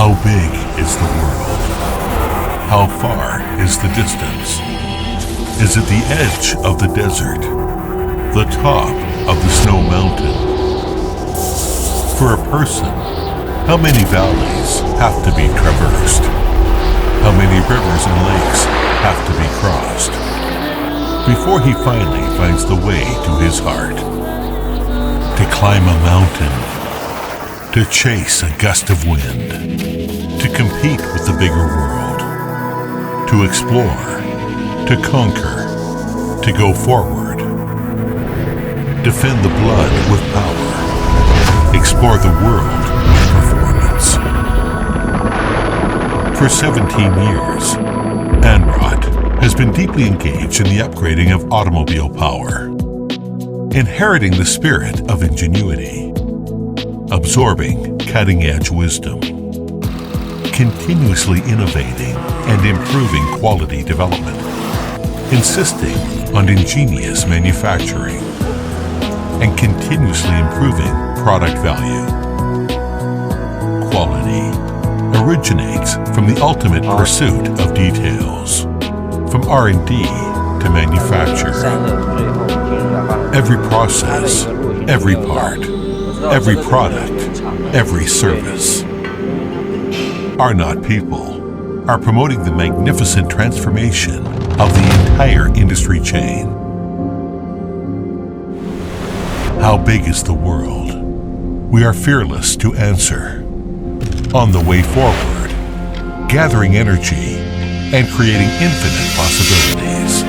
How big is the world? How far is the distance? Is it the edge of the desert? The top of the snow mountain? For a person, how many valleys have to be traversed? How many rivers and lakes have to be crossed before he finally finds the way to his heart? To climb a mountain, to chase a gust of wind, to compete with the bigger world, to explore, to conquer, to go forward, defend the blood with power, explore the world with performance. For 17 years, AnroT has been deeply engaged in the upgrading of automobile power, inheriting the spirit of ingenuity, absorbing cutting-edge wisdom, continuously innovating and improving quality development, insisting on ingenious manufacturing, and continuously improving product value. Quality originates from the ultimate pursuit of details, from R&D to manufacture. Every process, every part, every product, every service. AnroT people are promoting the magnificent transformation of the entire industry chain. How big is the world? We are fearless to answer. On the way forward, gathering energy and creating infinite possibilities.